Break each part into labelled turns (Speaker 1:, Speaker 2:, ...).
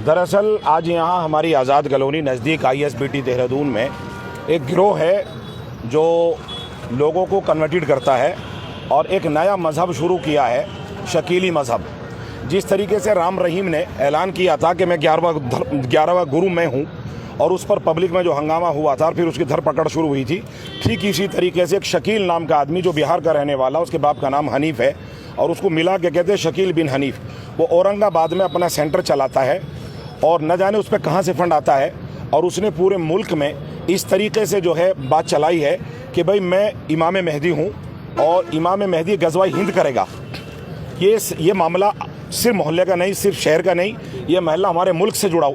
Speaker 1: दरअसल आज यहाँ हमारी आज़ाद कॉलोनी नज़दीक ISBT देहरादून में एक गिरोह है जो लोगों को कन्वर्टेड करता है और एक नया मज़हब शुरू किया है, शकीली मज़हब। जिस तरीके से राम रहीम ने ऐलान किया था कि मैं 11वां गुरु मैं हूँ और उस पर पब्लिक में जो हंगामा हुआ था और फिर उसकी धरपकड़ शुरू हुई थी, ठीक इसी तरीके से एक शकील नाम का आदमी जो बिहार का रहने वाला, उसके बाप का नाम हनीफ है और उसको मिला के कहते हैं शकील बिन हनीफ। वो औरंगाबाद में अपना सेंटर चलाता है और न जाने उस पर कहाँ से फंड आता है और उसने पूरे मुल्क में इस तरीके से जो है बात चलाई है कि भाई मैं इमाम मेहदी हूँ और इमाम मेहदी गज़वा हिंद करेगा। ये मामला सिर्फ मोहल्ले का नहीं, सिर्फ शहर का नहीं, ये मामला हमारे मुल्क से जुड़ा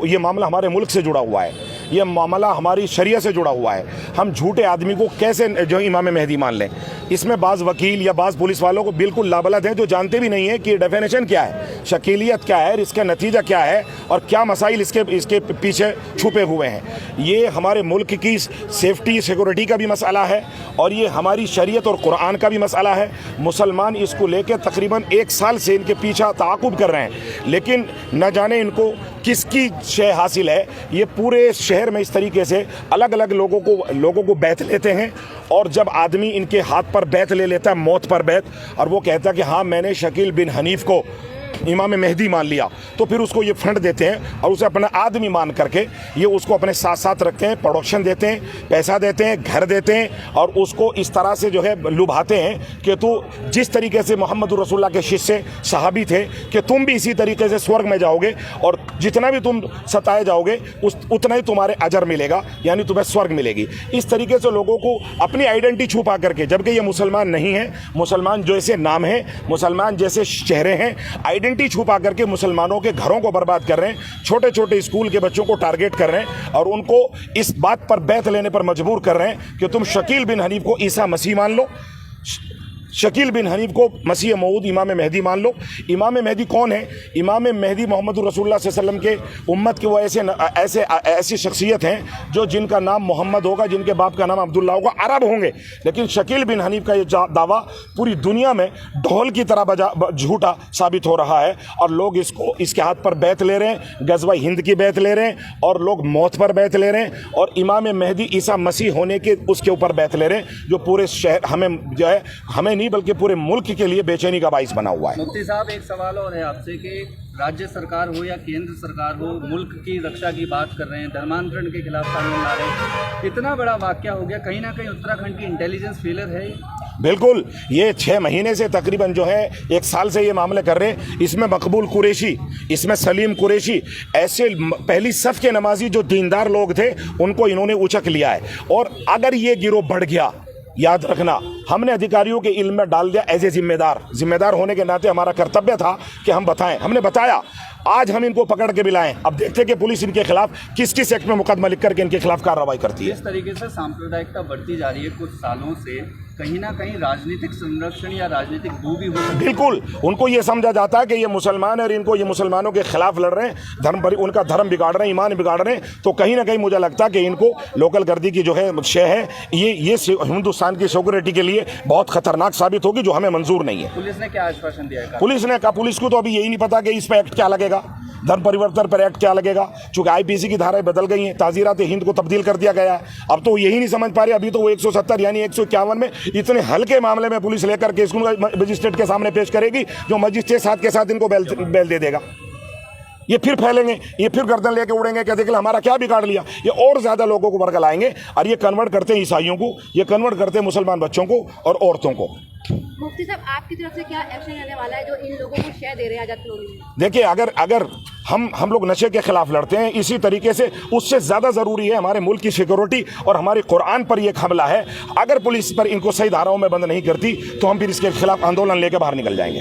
Speaker 1: हुआ है। ये मामला हमारी शरीयत से जुड़ा हुआ है। हम झूठे आदमी को कैसे जो इमाम मेहदी मान लें? इसमें बाज़ वकील या बाज़ पुलिस वालों को बिल्कुल लाबलद हैं जो जानते भी नहीं है कि डेफिनेशन क्या है, शकीलियत क्या है, इसका नतीजा क्या है और क्या मसाइल इसके पीछे छुपे हुए हैं। ये हमारे मुल्क की सेफ्टी सिक्योरिटी का भी मसला है और ये हमारी शरीयत और कुरान का भी मसला है। मुसलमान इसको लेकर तकरीबन 1 साल से इनके पीछा ताक़ुब कर रहे हैं, लेकिन न जाने इनको किसकी शय हासिल है। ये पूरे शहर में इस तरीके से अलग अलग लोगों को बैत लेते हैं और जब आदमी इनके हाथ पर बैत ले लेता है, मौत पर बैत, और वो कहता है कि हाँ मैंने शकील बिन हनीफ को इमाम मेहदी मान लिया, तो फिर उसको ये फंड देते हैं और उसे अपना आदमी मान करके ये उसको अपने साथ साथ रखते हैं, प्रोडक्शन देते हैं, पैसा देते हैं, घर देते हैं और उसको इस तरह से जो है लुभाते हैं कि तू जिस तरीके से मोहम्मद रसूलुल्लाह के शिष्य सहाबी थे कि तुम भी इसी तरीके से स्वर्ग में जाओगे और जितना भी तुम सताए जाओगे उतना ही तुम्हारे अजर मिलेगा, यानी तुम्हें स्वर्ग मिलेगी। इस तरीके से लोगों को अपनी आइडेंटिटी छुपा करके, जबकि ये मुसलमान नहीं है, मुसलमान जैसे नाम है, मुसलमान जैसे चेहरे हैं, आइडेंटिटी छुपा करके मुसलमानों के घरों को बर्बाद कर रहे हैं, छोटे छोटे स्कूल के बच्चों को टारगेट कर रहे हैं और उनको इस बात पर बैत लेने पर मजबूर कर रहे हैं कि तुम शकील बिन हनीफ को ईसा मसीह मान लो, शकील बिन हनीफ को मसीह मऊद इमाम मेहदी मान लो। इमाम मेहदी कौन है? इमाम मेहदी मोहम्मद रसूलुल्लाह सल्लल्लाहु अलैहि वसल्लम के उम्मत के वो ऐसी शख्सियत हैं जो जिनका नाम मोहम्मद होगा, जिनके बाप का नाम अब्दुल्ला होगा, अरब होंगे। लेकिन शकील बिन हनीफ का ये दावा पूरी दुनिया में ढोल की तरह झूठा साबित हो रहा है और लोग इसके हाथ पर बैत ले रहे हैं, गज़वा हिंद की बैत ले रहे हैं और लोग मौत पर बैत ले रहे हैं और इमाम मेहदी ईसा मसीह होने के उसके ऊपर बैत ले रहे हैं, जो पूरे शहर हमें नहीं बल्कि पूरे मुल्क के लिए बेचैनी का बाइस बना हुआ है।
Speaker 2: मुफ्ती साहब, एक सवाल और है आपसे कि राज्य सरकार हो या केंद्र सरकार हो, मुल्क की रक्षा की बात कर रहे हैं, धर्मांतरण के खिलाफ कानून ला रहे हैं, इतना बड़ा वाकया हो गया, कहीं ना कहीं उत्तराखंड की इंटेलिजेंस फेलियर है। बिल्कुल,
Speaker 1: ये 6 महीने से तकरीबन जो है 1 साल से ये मामले कर रहे हैं। इसमें मकबूल कुरैशी, इसमें सलीम कुरैशी, ऐसे पहली सफ़ के नमाजी जो दीनदार लोग थे उनको इन्होंने उचक लिया है। और अगर ये गिरोह बढ़ गया, याद रखना, हमने अधिकारियों के इल्म में डाल दिया एज ए जिम्मेदार होने के नाते हमारा कर्तव्य था कि हम बताएं, हमने बताया। आज हम इनको पकड़ के भी लाएं, अब देखते हैं कि पुलिस इनके खिलाफ किस किस एक्ट में मुकदमा लिख करके इनके खिलाफ कार्रवाई करती है।
Speaker 2: इस तरीके से सांप्रदायिकता बढ़ती जा रही है कुछ सालों से, कहीं ना कहीं राजनीतिक संरक्षण या राजनीतिक डू भी हो सकती है।
Speaker 1: बिल्कुल, उनको ये समझा जाता है कि ये मुसलमान है और इनको ये मुसलमानों के खिलाफ लड़ रहे हैं, उनका धर्म बिगाड़ रहे हैं, ईमान बिगाड़ रहे हैं, तो कहीं ना कहीं मुझे लगता है कि इनको लोकल गर्दी की जो है शय है, ये हिंदुस्तान की सिक्योरिटी के लिए बहुत खतरनाक साबित होगी, जो हमें मंजूर नहीं है।
Speaker 2: पुलिस ने क्या आश्वासन दिया है?
Speaker 1: पुलिस ने कहा, पुलिस को तो अभी यही नहीं पता कि इस पर एक्ट क्या लगेगा, धर्म परिवर्तन पर एक्ट क्या लगेगा, चूंकि IPC की धाराएं बदल गई हैं, ताज़ीरात हिंद को तब्दील कर दिया गया है। अब तो यही नहीं समझ पा रहे, अभी तो वो 170 यानी 151 में इतने हल्के मामले में पुलिस लेकर के इसको मजिस्ट्रेट के सामने पेश करेगी, जो मजिस्ट्रेट साथ के साथ इनको बेल दे देगा। ये फिर फैलेंगे, ये फिर गर्दन लेके उड़ेंगे, क्या देख हमारा क्या बिगाड़ लिया। ये और ज़्यादा लोगों को बरगल आएंगे और ये कन्वर्ट करते हैं ईसाइयों को, ये कन्वर्ट करते हैं मुसलमान बच्चों को और औरतों को।
Speaker 3: मुफ्ती साहब, आपकी तरफ से क्या एक्शन लेने वाला है जो इन लोगों को शय दे रहे हैं आज़ाद कॉलोनी में?
Speaker 1: देखिए, अगर हम लोग नशे के खिलाफ लड़ते हैं, इसी तरीके से उससे ज़्यादा ज़रूरी है हमारे मुल्क की सिक्योरिटी और हमारे कुरान पर यह हमला है। अगर पुलिस पर इनको सही धाराओं में बंद नहीं करती तो हम फिर इसके खिलाफ आंदोलन लेकर बाहर निकल जाएंगे।